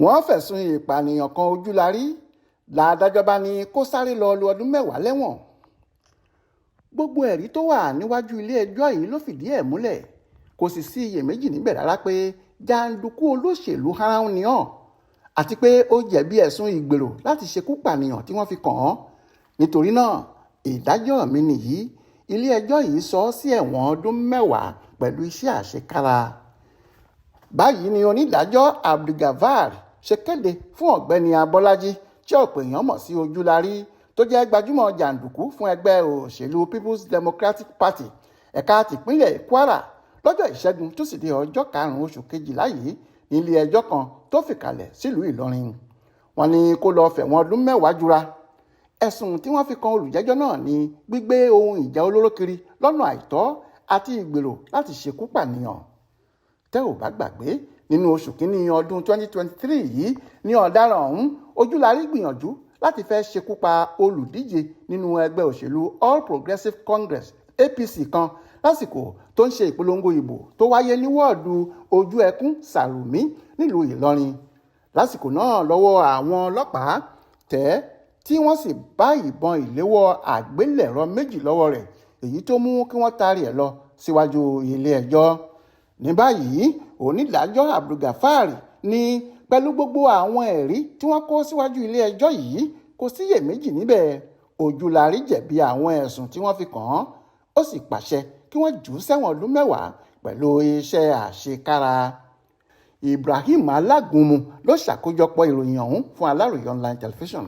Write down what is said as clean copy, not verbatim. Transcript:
wọ́n fẹ̀sùn ìpànìyàn kan Ojulari làdájọ́ bá ní kó sáré lọ lo ọdún 10 lẹ́wọ̀n. Gbogbo ẹ̀rí tó wà níwájú ilé ẹjọ́ yìí ló fìdí ẹ̀ múlẹ̀, kò sì sí iyèméjì níbẹ̀ rárá pé jàǹdùkú olóṣèlú haráun ni ọ́, àti pé ó jẹ̀bi ẹ̀sùn ìgbèrò láti ṣekú pànìyàn tí wọ́n fi kàn án. Nítorí náà ìdájọ́ mi nìyí, ilé ẹjọ́ yìí sọ ọ́ sí ẹ̀wọ̀n ọdún 10 pẹ̀lú iṣẹ́ àṣekára. Báyìí ni onídàájọ́ Abdulgafar ṣe kéde fún ọ̀gbẹ́ni Abọ́lájí tí ọ̀pọ̀ èèyàn mọ̀ sí Ojulari, tó jẹ́ gbajúmọ̀ jàǹdùkú fún ẹgbẹ́ òṣèlú People's Democratic Party ẹ̀ka tìpínlẹ̀ Kwara lọ́jọ́ Ìṣẹ́gun Túsìdeè ọjọ́ 5 oṣù Kejìlá yìí nílé ẹjọ́ kan tó fìkàlẹ̀ sílùú Ìlọrin. Wọ́n ní kó lọ fẹ̀wọ̀n ọdún 10 jura. Ẹ̀sùn tí wọ́n fi kan olùjẹ́jọ́ náà ni gbígbé ohun ìjà olóró kiri lọ́nà àìtọ́ àti ìgbèrò láti ṣekú pànìyàn. Tẹ́ ò bá gbàgbé, nínú oṣù kínní ọdún 2023 yìí ni ọ̀daràn ọ̀hún Ojulari gbìyànjú láti fẹ́ ṣekú pa olùdíje nínú ẹgbẹ́ òṣèlú All Progressives Congress APC kan lásìkò tó ń ṣe ìpolongo ìbò tó wáyé ní wọ́ọ̀dù Ojú Ẹkún Sàrùmí nílùú Ìlọrin. Lásìkò náà lọ́wọ́ àwọn ọlọ́pàá tẹ̀ tí wọ́n sì bá ìbọn ìléwọ́ àgbélẹ̀rọ 2 lọ́wọ́ rẹ̀, èyí tó mú kí wọ́n taari ẹ̀ lọ síwájú ilé ẹjọ́. Ní báyìí onídàájọ́ Abdulgafar ní pẹ̀lú gbogbo àwọn ẹ̀rí tí wọ́n kó síwájú ilé ẹjọ́ yìí kò síyèméjì níbẹ̀, Ojulari jẹ̀bi àwọn ẹ̀sùn tí wọ́n fi kàn án, ó sì pàṣẹ kí wọ́n jù ú sẹ́wọ̀n ọdún 10 pẹ̀lú iṣẹ́ àṣekára. Ibrahim Alágúnmu ló ṣàkójọpọ̀ ìròyìn ọ̀hún fún Aláròyé online television.